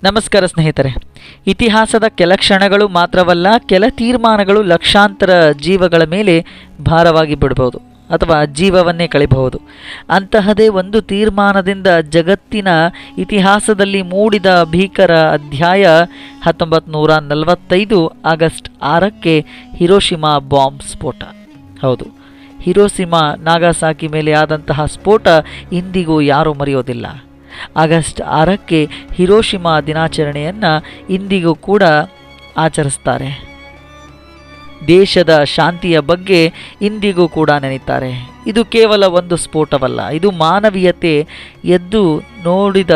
ನಮಸ್ಕಾರ ಸ್ನೇಹಿತರೆ. ಇತಿಹಾಸದ ಕೆಲ ಕ್ಷಣಗಳು ಮಾತ್ರವಲ್ಲ, ಕೆಲ ತೀರ್ಮಾನಗಳು ಲಕ್ಷಾಂತರ ಜೀವಗಳ ಮೇಲೆ ಭಾರವಾಗಿ ಬಿಡಬಹುದು ಅಥವಾ ಜೀವವನ್ನೇ ಕಳೆಯಬಹುದು. ಅಂತಹದೇ ಒಂದು ತೀರ್ಮಾನದಿಂದ ಜಗತ್ತಿನ ಇತಿಹಾಸದಲ್ಲಿ ಮೂಡಿದ ಭೀಕರ ಅಧ್ಯಾಯ 1945 ಆಗಸ್ಟ್ 6ಕ್ಕೆ ಹಿರೋಶಿಮಾ ಬಾಂಬ್ ಸ್ಫೋಟ. ಹೌದು, ಹಿರೋಶಿಮಾ ನಾಗಾಸಾಕಿ ಮೇಲೆ ಆದಂತಹ ಸ್ಫೋಟ ಇಂದಿಗೂ ಯಾರೂ ಮರೆಯೋದಿಲ್ಲ. ಆಗಸ್ಟ್ 6ಕ್ಕೆ ಹಿರೋಶಿಮಾ ದಿನಾಚರಣೆಯನ್ನು ಇಂದಿಗೂ ಕೂಡ ಆಚರಿಸ್ತಾರೆ. ದೇಶದ ಶಾಂತಿಯ ಬಗ್ಗೆ ಇಂದಿಗೂ ಕೂಡ ನೆನೀತಾರೆ. ಇದು ಕೇವಲ ಒಂದು ಸ್ಫೋಟವಲ್ಲ, ಇದು ಮಾನವೀಯತೆ ಎದ್ದು ನೋಡಿದ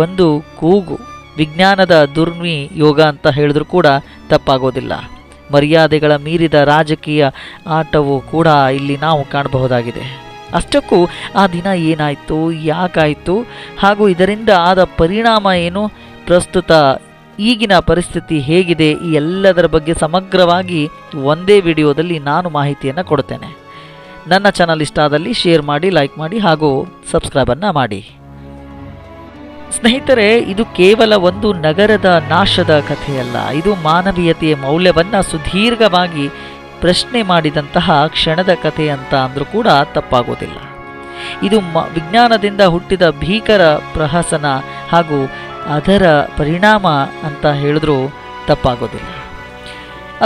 ಒಂದು ಕೂಗು. ವಿಜ್ಞಾನದ ದುರ್ವಿನಿಯೋಗ ಅಂತ ಹೇಳಿದ್ರೂ ಕೂಡ ತಪ್ಪಾಗೋದಿಲ್ಲ. ಮರ್ಯಾದೆಗಳ ಮೀರಿದ ರಾಜಕೀಯ ಆಟವೂ ಕೂಡ ಇಲ್ಲಿ ನಾವು ಕಾಣಬಹುದಾಗಿದೆ. ಅಷ್ಟಕ್ಕೂ ಆ ದಿನ ಏನಾಯಿತು, ಯಾಕಾಯಿತು ಹಾಗೂ ಇದರಿಂದ ಆದ ಪರಿಣಾಮ ಏನು, ಪ್ರಸ್ತುತ ಈಗಿನ ಪರಿಸ್ಥಿತಿ ಹೇಗಿದೆ, ಈ ಎಲ್ಲದರ ಬಗ್ಗೆ ಸಮಗ್ರವಾಗಿ ಒಂದೇ ವಿಡಿಯೋದಲ್ಲಿ ನಾನು ಮಾಹಿತಿಯನ್ನು ಕೊಡ್ತೇನೆ. ನನ್ನ ಚಾನಲ್ ಇಷ್ಟ ಆದಲ್ಲಿ ಶೇರ್ ಮಾಡಿ, ಲೈಕ್ ಮಾಡಿ ಹಾಗೂ ಸಬ್ಸ್ಕ್ರೈಬನ್ನು ಮಾಡಿ. ಸ್ನೇಹಿತರೆ, ಇದು ಕೇವಲ ಒಂದು ನಗರದ ನಾಶದ ಕಥೆಯಲ್ಲ. ಇದು ಮಾನವೀಯತೆಯ ಮೌಲ್ಯವನ್ನು ಸುದೀರ್ಘವಾಗಿ ಪ್ರಶ್ನೆ ಮಾಡಿದಂತಹ ಕ್ಷಣದ ಕಥೆ ಅಂತ ಅಂದರೂ ಕೂಡ ತಪ್ಪಾಗೋದಿಲ್ಲ. ಇದು ವಿಜ್ಞಾನದಿಂದ ಹುಟ್ಟಿದ ಭೀಕರ ಪ್ರಹಸನ ಹಾಗೂ ಅದರ ಪರಿಣಾಮ ಅಂತ ಹೇಳಿದ್ರೂ ತಪ್ಪಾಗೋದಿಲ್ಲ.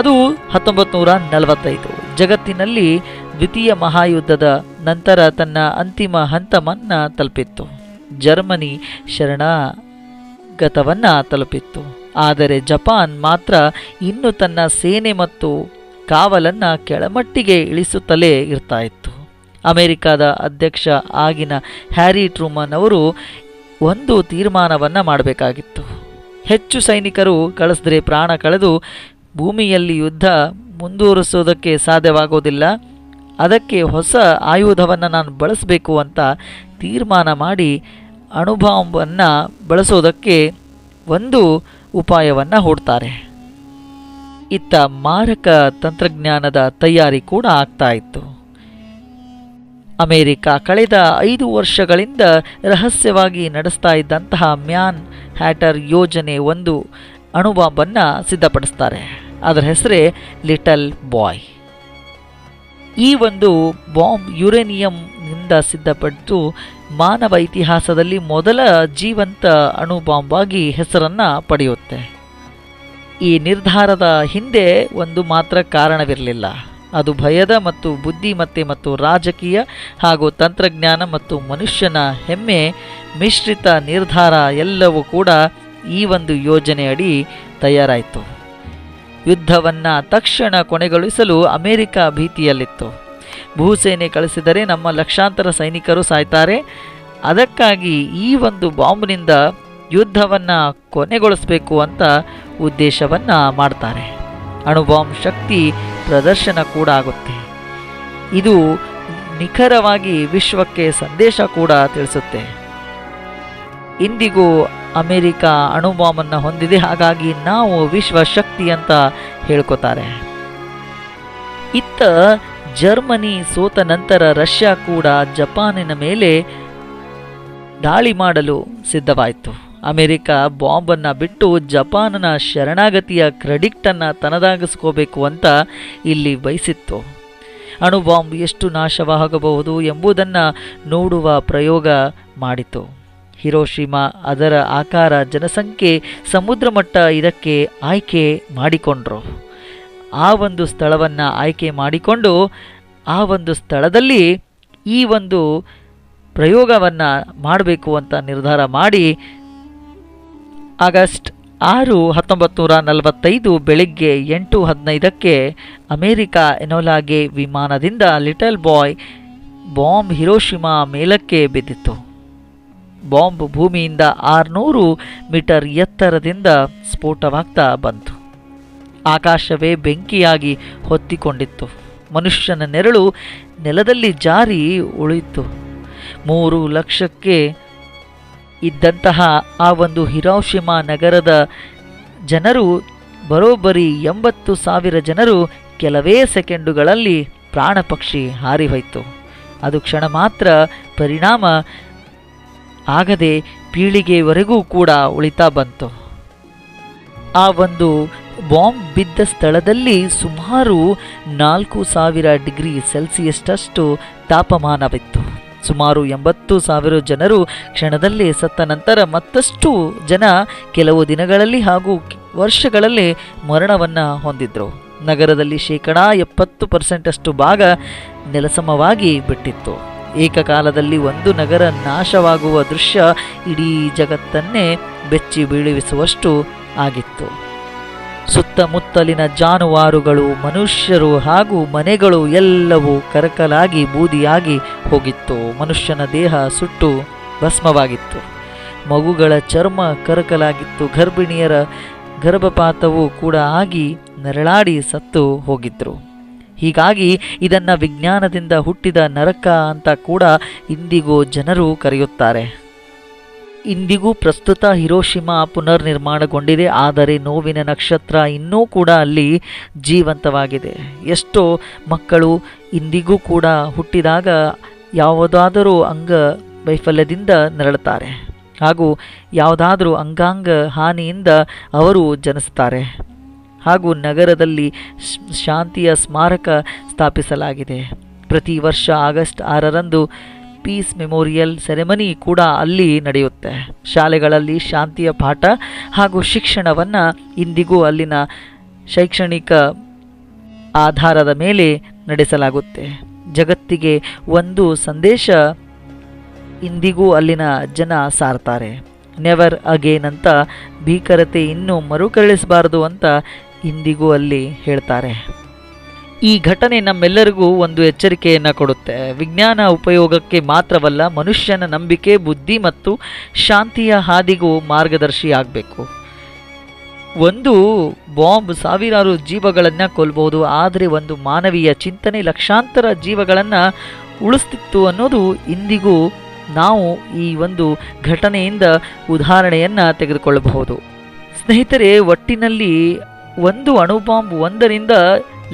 ಅದು 1945 ಜಗತ್ತಿನಲ್ಲಿ ದ್ವಿತೀಯ ಮಹಾಯುದ್ಧದ ನಂತರ ತನ್ನ ಅಂತಿಮ ಹಂತವನ್ನು ತಲುಪಿತ್ತು. ಜರ್ಮನಿ ಶರಣಾಗತವನ್ನು ತಲುಪಿತ್ತು. ಆದರೆ ಜಪಾನ್ ಮಾತ್ರ ಇನ್ನೂ ತನ್ನ ಸೇನೆ ಮತ್ತು ಕಾವಲನ್ನು ಕೆಳಮಟ್ಟಿಗೆ ಇಳಿಸುತ್ತಲೇ ಇರ್ತಾ ಇತ್ತು. ಅಮೆರಿಕದ ಅಧ್ಯಕ್ಷ ಆಗಿನ ಹ್ಯಾರಿ ಟ್ರೂಮನ್ ಅವರು ಒಂದು ತೀರ್ಮಾನವನ್ನು ಮಾಡಬೇಕಾಗಿತ್ತು. ಹೆಚ್ಚು ಸೈನಿಕರು ಕಳಿಸಿದ್ರೆ ಪ್ರಾಣ ಕಳೆದು ಭೂಮಿಯಲ್ಲಿ ಯುದ್ಧ ಮುಂದುವರಿಸೋದಕ್ಕೆ ಸಾಧ್ಯವಾಗೋದಿಲ್ಲ. ಅದಕ್ಕೆ ಹೊಸ ಆಯುಧವನ್ನು ನಾನು ಬಳಸಬೇಕು ಅಂತ ತೀರ್ಮಾನ ಮಾಡಿ ಅಣುಬಾಂಬನ್ನು ಬಳಸೋದಕ್ಕೆ ಒಂದು ಉಪಾಯವನ್ನು ಹೂಡ್ತಾರೆ. ಇತ್ತ ಮಾರಕ ತಂತ್ರಜ್ಞಾನದ ತಯಾರಿ ಕೂಡ ಆಗ್ತಾ ಇತ್ತು. ಅಮೆರಿಕ ಕಳೆದ 5 ವರ್ಷಗಳಿಂದ ರಹಸ್ಯವಾಗಿ ನಡೆಸ್ತಾ ಇದ್ದಂತಹ ಮ್ಯಾನ್ ಹ್ಯಾಟರ್ ಯೋಜನೆ ಒಂದು ಅಣುಬಾಂಬನ್ನು ಸಿದ್ಧಪಡಿಸ್ತಾರೆ. ಅದರ ಹೆಸರೇ ಲಿಟಲ್ ಬಾಯ್. ಈ ಒಂದು ಬಾಂಬ್ ಯುರೇನಿಯಂನಿಂದ ಸಿದ್ಧಪಟ್ಟು ಮಾನವ ಇತಿಹಾಸದಲ್ಲಿ ಮೊದಲ ಜೀವಂತ ಅಣುಬಾಂಬ್ ಆಗಿ ಹೆಸರನ್ನು ಪಡೆಯುತ್ತೆ. ಈ ನಿರ್ಧಾರದ ಹಿಂದೆ ಒಂದು ಮಾತ್ರ ಕಾರಣವಿರಲಿಲ್ಲ. ಅದು ಭಯದ ಮತ್ತು ಬುದ್ಧಿಮತ್ತೆ ಮತ್ತು ರಾಜಕೀಯ ಹಾಗೂ ತಂತ್ರಜ್ಞಾನ ಮತ್ತು ಮನುಷ್ಯನ ಹೆಮ್ಮೆ ಮಿಶ್ರಿತ ನಿರ್ಧಾರ ಎಲ್ಲವೂ ಕೂಡ ಈ ಒಂದು ಯೋಜನೆಯಡಿ ತಯಾರಾಯಿತು. ಯುದ್ಧವನ್ನು ತಕ್ಷಣ ಕೊನೆಗೊಳಿಸಲು ಅಮೆರಿಕ ಭೀತಿಯಲ್ಲಿತ್ತು. ಭೂಸೇನೆ ಕಳಿಸಿದರೆ ನಮ್ಮ ಲಕ್ಷಾಂತರ ಸೈನಿಕರು ಸಾಯ್ತಾರೆ. ಅದಕ್ಕಾಗಿ ಈ ಒಂದು ಬಾಂಬ್ನಿಂದ ಯುದ್ಧವನ್ನು ಕೊನೆಗೊಳಿಸಬೇಕು ಅಂತ ಉದ್ದೇಶವನ್ನು ಮಾಡ್ತಾರೆ. ಅಣುಬಾಂಬ್ ಶಕ್ತಿ ಪ್ರದರ್ಶನ ಕೂಡ ಆಗುತ್ತೆ. ಇದು ನಿಖರವಾಗಿ ವಿಶ್ವಕ್ಕೆ ಸಂದೇಶ ಕೂಡ ತಿಳಿಸುತ್ತೆ. ಇಂದಿಗೂ ಅಮೆರಿಕ ಅಣುಬಾಂಬನ್ನು ಹೊಂದಿದೆ, ಹಾಗಾಗಿ ನಾವು ವಿಶ್ವ ಶಕ್ತಿ ಅಂತ ಹೇಳ್ಕೊತಾರೆ. ಇತ್ತ ಜರ್ಮನಿ ಸೋತ ನಂತರ ರಷ್ಯಾ ಕೂಡ ಜಪಾನಿನ ಮೇಲೆ ದಾಳಿ ಮಾಡಲು ಸಿದ್ಧವಾಯಿತು. ಅಮೆರಿಕ ಬಾಂಬನ್ನು ಬಿಟ್ಟು ಜಪಾನ್ನ ಶರಣಾಗತಿಯ ಕ್ರೆಡಿಟನ್ನು ತನ್ನದಾಗಿಸ್ಕೋಬೇಕು ಅಂತ ಇಲ್ಲಿ ಬಯಸಿತ್ತು. ಅಣುಬಾಂಬ್ ಎಷ್ಟು ನಾಶವಾಗಬಹುದು ಎಂಬುದನ್ನು ನೋಡುವ ಪ್ರಯೋಗ ಮಾಡಿತು. ಹಿರೋಶಿಮಾ ಅದರ ಆಕಾರ, ಜನಸಂಖ್ಯೆ, ಸಮುದ್ರ ಮಟ್ಟ ಇದಕ್ಕೆ ಆಯ್ಕೆ ಮಾಡಿಕೊಂಡ್ರು. ಆ ಒಂದು ಸ್ಥಳವನ್ನು ಆಯ್ಕೆ ಮಾಡಿಕೊಂಡು ಆ ಒಂದು ಸ್ಥಳದಲ್ಲಿ ಈ ಒಂದು ಪ್ರಯೋಗವನ್ನು ಮಾಡಬೇಕು ಅಂತ ನಿರ್ಧಾರ ಮಾಡಿ ಆಗಸ್ಟ್ 6, 1945 ಬೆಳಿಗ್ಗೆ 8:15ಕ್ಕೆ ಅಮೆರಿಕ ಎನೋಲಾಗೆ ವಿಮಾನದಿಂದ ಲಿಟಲ್ ಬಾಯ್ ಬಾಂಬ್ ಹಿರೋಶಿಮಾ ಮೇಲಕ್ಕೆ ಬಿದ್ದಿತ್ತು. ಬಾಂಬ್ ಭೂಮಿಯಿಂದ 600 ಮೀಟರ್ ಎತ್ತರದಿಂದ ಸ್ಫೋಟವಾಗ್ತಾ ಬಂತು. ಆಕಾಶವೇ ಬೆಂಕಿಯಾಗಿ ಹೊತ್ತಿಕೊಂಡಿತ್ತು. ಮನುಷ್ಯನ ನೆರಳು ನೆಲದಲ್ಲಿ ಜಾರಿ ಉಳಿಯಿತು. 3 ಲಕ್ಷಕ್ಕೆ ಇದ್ದಂತಹ ಆ ಒಂದು ಹಿರೋಶಿಮಾ ನಗರದ ಜನರು, ಬರೋಬ್ಬರಿ 80,000 ಜನರು ಕೆಲವೇ ಸೆಕೆಂಡುಗಳಲ್ಲಿ ಪ್ರಾಣ ಪಕ್ಷಿ ಹಾರಿಹೋಯಿತು. ಅದು ಕ್ಷಣ ಮಾತ್ರ, ಪರಿಣಾಮ ಆಗದೆ ಪೀಳಿಗೆವರೆಗೂ ಕೂಡ ಉಳಿತಾ ಬಂತು. ಆ ಒಂದು ಬಾಂಬ್ ಬಿದ್ದ ಸ್ಥಳದಲ್ಲಿ ಸುಮಾರು 4,000 ಡಿಗ್ರಿ ಸೆಲ್ಸಿಯಸ್ಟಷ್ಟು ತಾಪಮಾನವಿತ್ತು. ಸುಮಾರು 80,000 ಜನರು ಕ್ಷಣದಲ್ಲೇ ಸತ್ತ ನಂತರ ಮತ್ತಷ್ಟು ಜನ ಕೆಲವು ದಿನಗಳಲ್ಲಿ ಹಾಗೂ ವರ್ಷಗಳಲ್ಲಿ ಮರಣವನ್ನು ಹೊಂದಿದ್ರು. ನಗರದಲ್ಲಿ 70% ಭಾಗ ನೆಲಸಮವಾಗಿ ಬಿಟ್ಟಿತ್ತು. ಏಕಕಾಲದಲ್ಲಿ ಒಂದು ನಗರ ನಾಶವಾಗುವ ದೃಶ್ಯ ಇಡೀ ಜಗತ್ತನ್ನೇ ಬೆಚ್ಚಿ ಬೀಳಿಸುವಷ್ಟು ಆಗಿತ್ತು. ಸುತ್ತಮುತ್ತಲಿನ ಜಾನುವಾರುಗಳು, ಮನುಷ್ಯರು ಹಾಗೂ ಮನೆಗಳು ಎಲ್ಲವೂ ಕರಕಲಾಗಿ ಬೂದಿಯಾಗಿ ಹೋಗಿತ್ತು. ಮನುಷ್ಯನ ದೇಹ ಸುಟ್ಟು ಭಸ್ಮವಾಗಿತ್ತು. ಮಗುಗಳ ಚರ್ಮ ಕರಕಲಾಗಿತ್ತು. ಗರ್ಭಿಣಿಯರ ಗರ್ಭಪಾತವೂ ಕೂಡ ಆಗಿ ನರಳಾಡಿ ಸತ್ತು ಹೋಗಿದ್ರು. ಹೀಗಾಗಿ ಇದನ್ನು ವಿಜ್ಞಾನದಿಂದ ಹುಟ್ಟಿದ ನರಕ ಅಂತ ಕೂಡ ಇಂದಿಗೂ ಜನರು ಕರೆಯುತ್ತಾರೆ. ಇಂದಿಗೂ ಪ್ರಸ್ತುತ ಹಿರೋಶಿಮಾ ಪುನರ್ನಿರ್ಮಾಣಗೊಂಡಿದೆ. ಆದರೆ ನೋವಿನ ನಕ್ಷತ್ರ ಇನ್ನೂ ಕೂಡ ಅಲ್ಲಿ ಜೀವಂತವಾಗಿದೆ. ಎಷ್ಟೋ ಮಕ್ಕಳು ಇಂದಿಗೂ ಕೂಡ ಹುಟ್ಟಿದಾಗ ಯಾವುದಾದರೂ ಅಂಗ ವೈಫಲ್ಯದಿಂದ ನರಳುತ್ತಾರೆ ಹಾಗೂ ಯಾವುದಾದರೂ ಅಂಗಾಂಗ ಹಾನಿಯಿಂದ ಅವರು ಜನಿಸ್ತಾರೆ. ಹಾಗೂ ನಗರದಲ್ಲಿ ಶಾಂತಿಯ ಸ್ಮಾರಕ ಸ್ಥಾಪಿಸಲಾಗಿದೆ. ಪ್ರತಿ ವರ್ಷ ಆಗಸ್ಟ್ 6ರಂದು ಪೀಸ್ ಮೆಮೋರಿಯಲ್ ಸೆರೆಮನಿ ಕೂಡ ಅಲ್ಲಿ ನಡೆಯುತ್ತೆ. ಶಾಲೆಗಳಲ್ಲಿ ಶಾಂತಿಯ ಪಾಠ ಹಾಗೂ ಶಿಕ್ಷಣವನ್ನು ಇಂದಿಗೂ ಅಲ್ಲಿನ ಶೈಕ್ಷಣಿಕ ಆಧಾರದ ಮೇಲೆ ನಡೆಸಲಾಗುತ್ತೆ. ಜಗತ್ತಿಗೆ ಒಂದು ಸಂದೇಶ ಇಂದಿಗೂ ಅಲ್ಲಿನ ಜನ ಸಾರ್ತಾರೆ. ನೆವರ್ ಅಗೇನ್ ಅಂತ, ಭೀಕರತೆ ಇನ್ನೂ ಮರುಕಳಿಸಬಾರದು ಅಂತ ಇಂದಿಗೂ ಅಲ್ಲಿ ಹೇಳ್ತಾರೆ. ಈ ಘಟನೆ ನಮ್ಮೆಲ್ಲರಿಗೂ ಒಂದು ಎಚ್ಚರಿಕೆಯನ್ನು ಕೊಡುತ್ತೆ. ವಿಜ್ಞಾನ ಉಪಯೋಗಕ್ಕೆ ಮಾತ್ರವಲ್ಲ, ಮನುಷ್ಯನ ನಂಬಿಕೆ, ಬುದ್ಧಿ ಮತ್ತು ಶಾಂತಿಯ ಹಾದಿಗೂ ಮಾರ್ಗದರ್ಶಿಯಾಗಬೇಕು. ಒಂದು ಬಾಂಬ್ ಸಾವಿರಾರು ಜೀವಗಳನ್ನು ಕೊಲ್ಲಬಹುದು, ಆದರೆ ಒಂದು ಮಾನವೀಯ ಚಿಂತನೆ ಲಕ್ಷಾಂತರ ಜೀವಗಳನ್ನು ಉಳಿಸ್ತಿತ್ತು ಅನ್ನೋದು ಇಂದಿಗೂ ನಾವು ಈ ಒಂದು ಘಟನೆಯಿಂದ ಉದಾಹರಣೆಯನ್ನು ತೆಗೆದುಕೊಳ್ಳಬಹುದು. ಸ್ನೇಹಿತರೆ, ಒಟ್ಟಿನಲ್ಲಿ ಒಂದು ಅಣುಬಾಂಬ್ ಒಂದರಿಂದ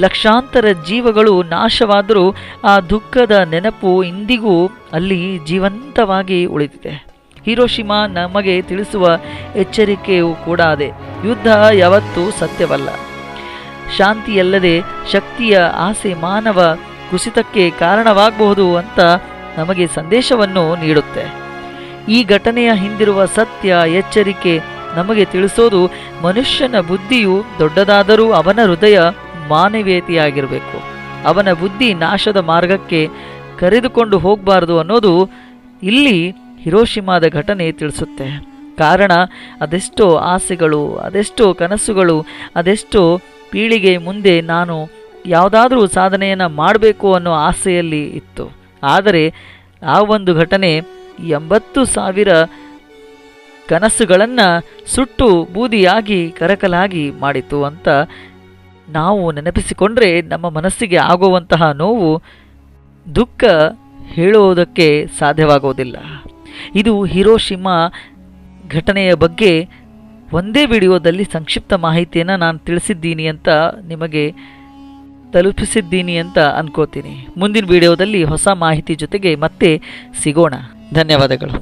ಲಕ್ಷಾಂತರ ಜೀವಗಳು ನಾಶವಾದರೂ ಆ ದುಃಖದ ನೆನಪು ಇಂದಿಗೂ ಅಲ್ಲಿ ಜೀವಂತವಾಗಿ ಉಳಿದಿದೆ. ಹಿರೋಶಿಮಾ ನಮಗೆ ತಿಳಿಸುವ ಎಚ್ಚರಿಕೆಯೂ ಕೂಡ ಅದೇ. ಯುದ್ಧ ಯಾವತ್ತೂ ಸತ್ಯವಲ್ಲ. ಶಾಂತಿಯಲ್ಲದೆ ಶಕ್ತಿಯ ಆಸೆ ಮಾನವ ಕುಸಿತಕ್ಕೆ ಕಾರಣವಾಗಬಹುದು ಅಂತ ನಮಗೆ ಸಂದೇಶವನ್ನು ನೀಡುತ್ತೆ. ಈ ಘಟನೆಯ ಹಿಂದಿರುವ ಸತ್ಯ, ಎಚ್ಚರಿಕೆ ನಮಗೆ ತಿಳಿಸೋದು ಮನುಷ್ಯನ ಬುದ್ಧಿಯು ದೊಡ್ಡದಾದರೂ ಅವನ ಹೃದಯ ಮಾನವೀಯತೆಯಾಗಿರಬೇಕು. ಅವನ ಬುದ್ಧಿ ನಾಶದ ಮಾರ್ಗಕ್ಕೆ ಕರೆದುಕೊಂಡು ಹೋಗಬಾರದು ಅನ್ನೋದು ಇಲ್ಲಿ ಹಿರೋಶಿಮಾದ ಘಟನೆ ತಿಳಿಸುತ್ತೆ. ಕಾರಣ ಅದೆಷ್ಟೋ ಆಸೆಗಳು, ಅದೆಷ್ಟೋ ಕನಸುಗಳು, ಅದೆಷ್ಟೋ ಪೀಳಿಗೆ ಮುಂದೆ ನಾನು ಯಾವುದಾದ್ರೂ ಸಾಧನೆಯನ್ನು ಮಾಡಬೇಕು ಅನ್ನೋ ಆಸೆಯಲ್ಲಿ ಇತ್ತು. ಆದರೆ ಆ ಒಂದು ಘಟನೆ 80,000 ಕನಸುಗಳನ್ನು ಸುಟ್ಟು ಬೂದಿಯಾಗಿ ಕರಕಲಾಗಿ ಮಾಡಿತು ಅಂತ ನಾವು ನೆನಪಿಸಿಕೊಂಡ್ರೆ ನಮ್ಮ ಮನಸ್ಸಿಗೆ ಆಗುವಂತಹ ನೋವು, ದುಃಖ ಹೇಳುವುದಕ್ಕೆ ಸಾಧ್ಯವಾಗುವುದಿಲ್ಲ. ಇದು ಹಿರೋಶಿಮಾ ಘಟನೆಯ ಬಗ್ಗೆ ಒಂದೇ ವಿಡಿಯೋದಲ್ಲಿ ಸಂಕ್ಷಿಪ್ತ ಮಾಹಿತಿಯನ್ನು ನಾನು ತಿಳಿಸಿದ್ದೀನಿ ಅಂತ ನಿಮಗೆ ತಲುಪಿಸಿದ್ದೀನಿ ಅಂತ ಅನ್ಕೋತೀನಿ. ಮುಂದಿನ ವಿಡಿಯೋದಲ್ಲಿ ಹೊಸ ಮಾಹಿತಿ ಜೊತೆಗೆ ಮತ್ತೆ ಸಿಗೋಣ. ಧನ್ಯವಾದಗಳು.